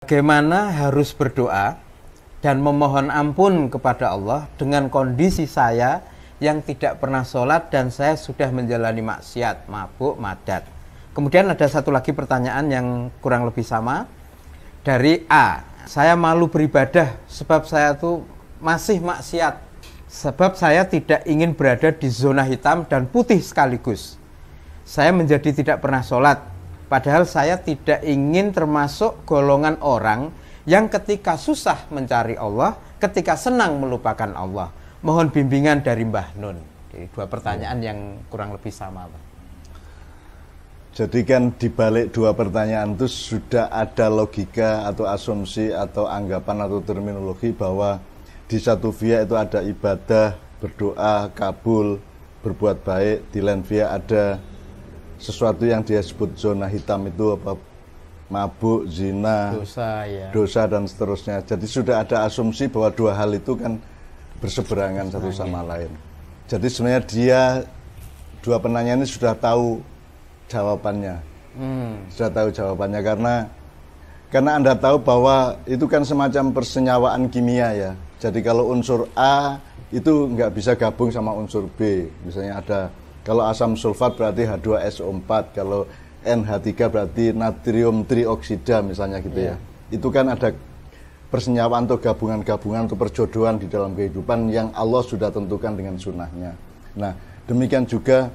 Bagaimana harus berdoa dan memohon ampun kepada Allah dengan kondisi saya yang tidak pernah sholat dan saya sudah menjalani maksiat, mabuk, madat. Kemudian ada satu lagi pertanyaan yang kurang lebih sama dari A. Saya malu beribadah sebab saya tuh masih maksiat. Sebab saya tidak ingin berada di zona hitam dan putih sekaligus. Saya menjadi tidak pernah sholat. Padahal saya tidak ingin termasuk golongan orang yang ketika susah mencari Allah, ketika senang melupakan Allah. Mohon bimbingan dari Mbah Nun. Jadi dua pertanyaan yang kurang lebih sama, Pak. Jadi kan dibalik dua pertanyaan itu sudah ada logika atau asumsi atau anggapan atau terminologi bahwa di satu via itu ada ibadah, berdoa, kabul, berbuat baik. Di lain via ada sesuatu yang dia sebut zona hitam itu apa, mabuk, zina, dosa dan seterusnya. Jadi sudah ada asumsi bahwa dua hal itu kan berseberangan satu sama lain. Jadi sebenarnya dia dua penanya ini sudah tahu jawabannya, sudah tahu jawabannya karena Anda tahu bahwa itu kan semacam persenyawaan kimia ya. Jadi kalau unsur A itu nggak bisa gabung sama unsur B. Misalnya ada, kalau asam sulfat berarti H2SO4, kalau NH3 berarti natrium trioksida misalnya gitu ya. Itu kan ada persenyawaan atau gabungan-gabungan atau perjodohan di dalam kehidupan yang Allah sudah tentukan dengan sunnahnya. Nah, demikian juga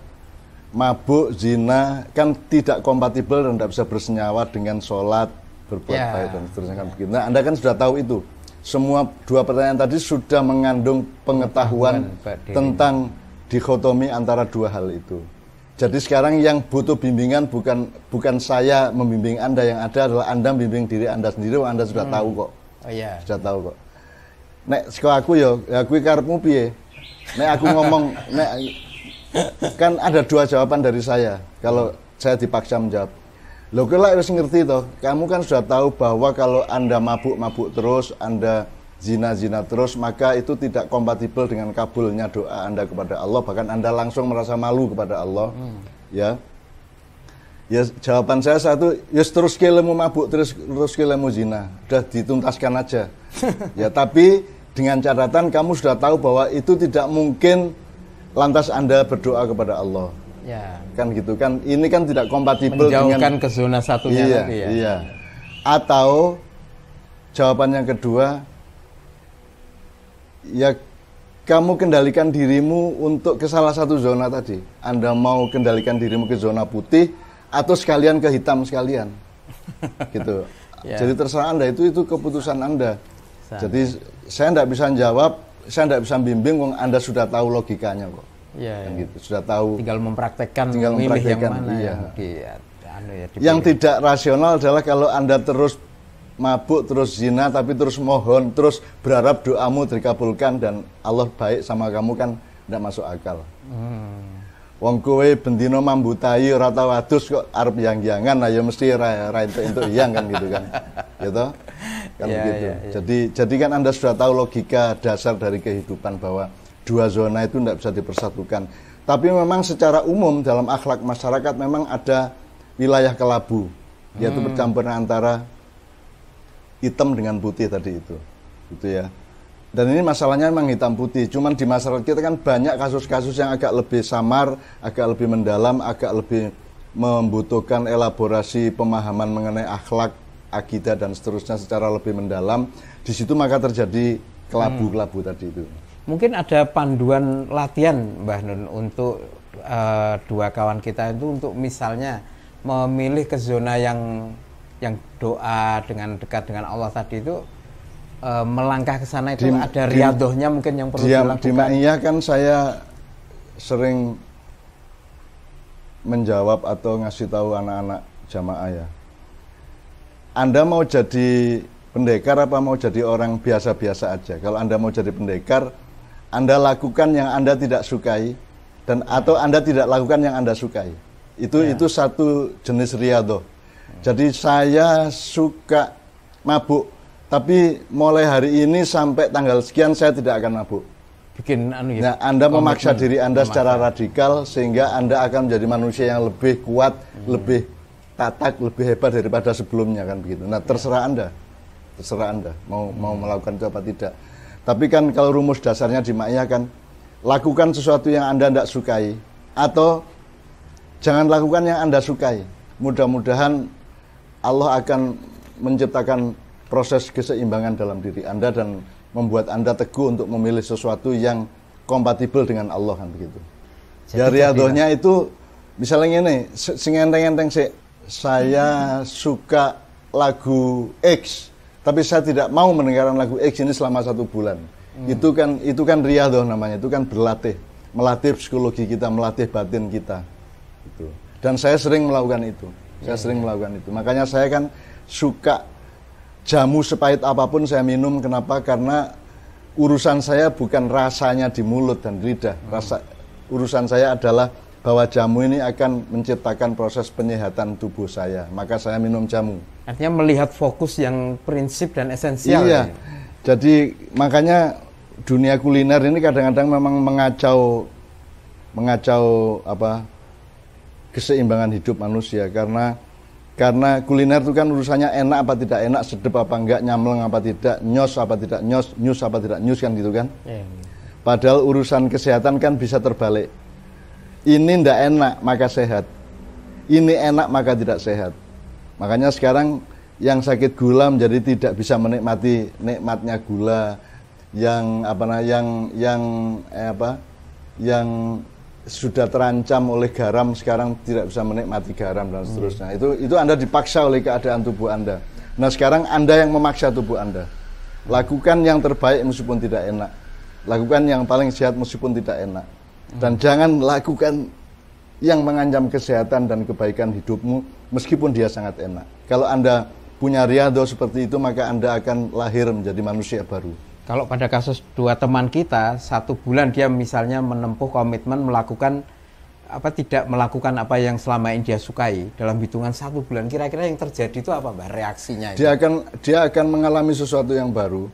mabuk, zina kan tidak kompatibel dan tidak bisa bersenyawa dengan sholat, berbuat baik dan seterusnya kan begitu. Nah, Anda kan sudah tahu itu. Semua dua pertanyaan tadi sudah mengandung pengetahuan tentang dikotomi antara dua hal itu. Jadi sekarang yang butuh bimbingan bukan saya membimbing Anda, yang ada adalah Anda membimbing diri Anda sendiri. Anda sudah tahu kok. Sudah tahu kok. Nek saka aku ya kuwi karepmu piye? Nek aku ngomong kan ada dua jawaban dari saya kalau saya dipaksa menjawab. Loh kok harus ngerti toh. Kamu kan sudah tahu bahwa kalau Anda mabuk terus, Anda zina terus, maka itu tidak kompatibel dengan kabulnya doa Anda kepada Allah, bahkan Anda langsung merasa malu kepada Allah. Ya jawaban saya satu, ya terus kelemu mabuk, terus kelemu zina, udah dituntaskan aja. Ya tapi dengan catatan kamu sudah tahu bahwa itu tidak mungkin lantas Anda berdoa kepada Allah. Kan gitu kan, ini kan tidak kompatibel menjauhkan ke zona satunya tadi ya. Iya. Atau jawaban yang kedua, ya kamu kendalikan dirimu untuk ke salah satu zona tadi. Anda mau kendalikan dirimu ke zona putih atau sekalian ke hitam sekalian. Gitu. Jadi terserah Anda, itu keputusan Anda. Jadi saya tidak bisa jawab, saya tidak bisa bimbing, wong Anda sudah tahu logikanya kok. Kan gitu, sudah tahu. Tinggal mempraktekkan yang mana yang tidak rasional adalah kalau Anda terus mabuk, terus zina, tapi terus mohon, terus berharap doamu dikabulkan dan Allah baik sama kamu, kan tidak masuk akal. Wong kowe bendino mambutai ora tau adus kok arep yang-yangan, nah ya mesti ra entuk yang kan gitu kan. Gitu. Kan begitu. Jadi kan Anda sudah tahu logika dasar dari kehidupan bahwa dua zona itu tidak bisa dipersatukan. Tapi memang secara umum dalam akhlak masyarakat memang ada wilayah kelabu, yaitu percampuran antara hitam dengan putih tadi itu, gitu ya. Dan ini masalahnya memang hitam putih. Cuman di masyarakat kita kan banyak kasus-kasus yang agak lebih samar, agak lebih mendalam, agak lebih membutuhkan elaborasi pemahaman mengenai akhlak, akidah dan seterusnya secara lebih mendalam. Di situ maka terjadi kelabu-kelabu tadi itu. Mungkin ada panduan latihan Mbah Nun untuk dua kawan kita itu untuk misalnya memilih ke zona yang doa dengan dekat dengan Allah tadi itu, melangkah ke sana itu ada riadohnya mungkin yang perlu dilakukan. Di Ma'iyah kan saya sering menjawab atau ngasih tahu anak-anak jamaah ya. Anda mau jadi pendekar apa mau jadi orang biasa-biasa aja? Kalau Anda mau jadi pendekar, Anda lakukan yang Anda tidak sukai atau Anda tidak lakukan yang Anda sukai. Itu satu jenis riadoh. Jadi saya suka mabuk, tapi mulai hari ini sampai tanggal sekian saya tidak akan mabuk. Bikin Nah, Anda memaksa diri Anda secara radikal sehingga Anda akan menjadi manusia yang lebih kuat, lebih tatak, lebih hebat daripada sebelumnya kan begitu. Nah, terserah Anda. terserah Anda mau melakukan itu apa tidak. Tapi kan kalau rumus dasarnya di Ma'iyah kan, lakukan sesuatu yang Anda tidak sukai, atau jangan lakukan yang Anda sukai. Mudah-mudahan Allah akan menciptakan proses keseimbangan dalam diri Anda dan membuat Anda teguh untuk memilih sesuatu yang kompatibel dengan Allah, kan begitu. Ya riadohnya itu misalnya ini, sing enteng-enteng sih, saya suka lagu X, tapi saya tidak mau mendengarkan lagu X ini selama 1 bulan. Itu kan riadoh namanya, itu kan berlatih, melatih psikologi kita, melatih batin kita. Gitu. Dan saya sering melakukan itu. Makanya saya kan suka jamu sepahit apapun saya minum. Kenapa? Karena urusan saya bukan rasanya di mulut dan lidah. Urusan saya adalah bahwa jamu ini akan menciptakan proses penyehatan tubuh saya. Maka saya minum jamu. Artinya melihat fokus yang prinsip dan esensial. Iya. Jadi makanya dunia kuliner ini kadang-kadang memang mengacau keseimbangan hidup manusia, karena kuliner itu kan urusannya enak apa tidak enak, sedep apa enggak, nyamleng apa tidak, nyos apa tidak nyos, nyus apa tidak nyus, kan gitu kan. Padahal urusan kesehatan kan bisa terbalik. Ini ndak enak maka sehat, ini enak maka tidak sehat. Makanya sekarang yang sakit gula menjadi tidak bisa menikmati nikmatnya gula, yang sudah terancam oleh garam sekarang tidak bisa menikmati garam dan seterusnya. Itu Anda dipaksa oleh keadaan tubuh Anda. Nah sekarang Anda yang memaksa tubuh Anda. Lakukan yang terbaik meskipun tidak enak. Lakukan yang paling sehat meskipun tidak enak. Dan jangan lakukan yang mengancam kesehatan dan kebaikan hidupmu meskipun dia sangat enak. Kalau Anda punya riado seperti itu, maka Anda akan lahir menjadi manusia baru. Kalau pada kasus 2 teman kita, 1 bulan dia misalnya menempuh komitmen tidak melakukan apa yang selama ini dia sukai, dalam hitungan 1 bulan, kira-kira yang terjadi itu apa, Mbak, reaksinya? Dia akan mengalami sesuatu yang baru.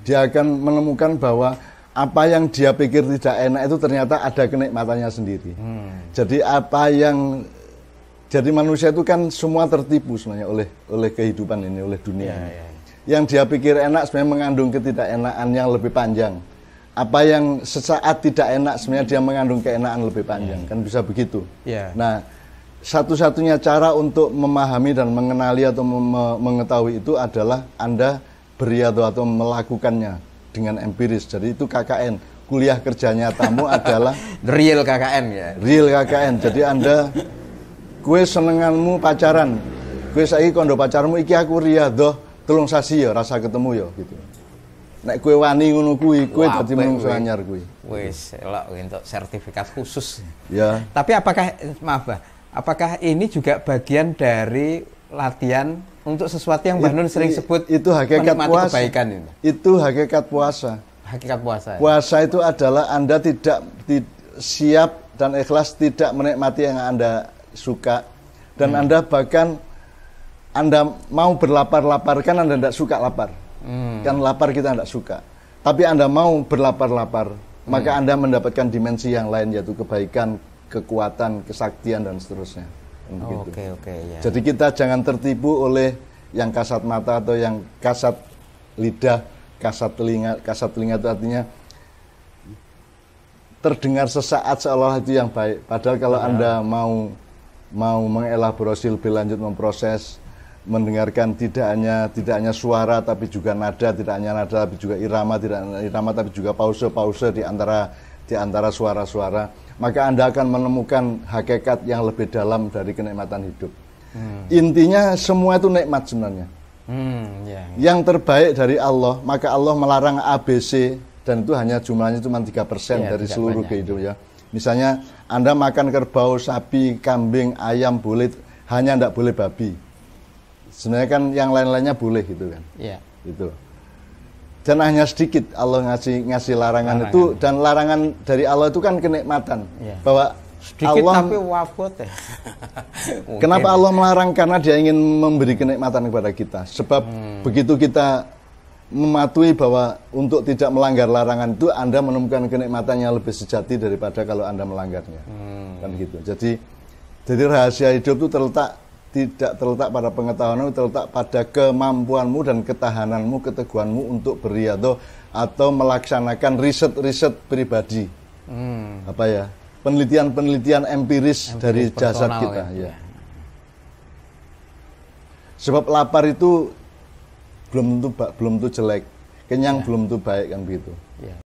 Dia akan menemukan bahwa apa yang dia pikir tidak enak itu ternyata ada kenikmatannya sendiri. Jadi manusia itu kan semua tertipu sebenarnya oleh kehidupan ini, oleh dunia ini. Yang dia pikir enak sebenarnya mengandung ketidakenaan yang lebih panjang. Apa yang sesaat tidak enak sebenarnya dia mengandung keenaan lebih panjang. Kan bisa begitu. Nah, satu-satunya cara untuk memahami dan mengenali atau mengetahui itu adalah Anda beriado atau melakukannya dengan empiris. Jadi itu KKN, kuliah kerja nyatamu adalah real KKN ya. Real KKN. Jadi Anda, kue senenganmu pacaran, kue saiki kondo pacarmu iki aku riado 3 sasi ya rasa ketemu ya gitu. Nek kue wani ngono kuwi, kue dadi menungso anyar kuwi. Wis elok entuk sertifikat khusus. Ya. Tapi apakah ini juga bagian dari latihan untuk sesuatu yang Mbah Nun sering sebut itu hakikat puasa. Kebaikan itu. Itu hakikat puasa. Hakikat puasa. Puasa itu adalah Anda tidak siap dan ikhlas tidak menikmati yang Anda suka, dan Anda bahkan Anda mau berlapar-lapar, kan Anda tidak suka lapar. Kan lapar kita tidak suka. Tapi Anda mau berlapar-lapar, maka Anda mendapatkan dimensi yang lain, yaitu kebaikan, kekuatan, kesaktian, dan seterusnya. Ya. Jadi kita jangan tertipu oleh yang kasat mata atau yang kasat lidah, kasat telinga. Kasat telinga itu artinya terdengar sesaat seolah itu yang baik. Padahal kalau Anda mau mengelaborasi lebih lanjut, memproses, mendengarkan tidak hanya suara tapi juga nada, tidak hanya nada tapi juga irama, tidak hanya irama tapi juga pause di antara suara-suara, maka Anda akan menemukan hakikat yang lebih dalam dari kenikmatan hidup. Intinya semua itu nikmat sebenarnya. Yang terbaik dari Allah, maka Allah melarang ABC, dan itu hanya jumlahnya cuma 3% dari seluruh kehidupan ya. Misalnya Anda makan kerbau, sapi, kambing, ayam boleh, hanya tidak boleh babi. Sebenarnya kan yang lain-lainnya boleh gitu kan. Itu. Dan hanya sedikit Allah ngasih larangan itu, dan larangan dari Allah itu kan kenikmatan. Bahwa sedikit Allah, tapi wafat ya. Kenapa Allah melarang? Karena dia ingin memberi kenikmatan kepada kita. Sebab begitu kita mematuhi bahwa untuk tidak melanggar larangan itu, Anda menemukan kenikmatan yang lebih sejati daripada kalau Anda melanggarnya. Kan gitu. Jadi rahasia hidup itu terletak tidak terletak pada pengetahuanmu, terletak pada kemampuanmu dan ketahananmu, keteguhanmu untuk beriadah atau melaksanakan riset-riset pribadi. Apa ya? Penelitian-penelitian empiris dari jasad kita, ya. Sebab lapar itu belum tentu jelek, kenyang belum tentu baik, kan begitu.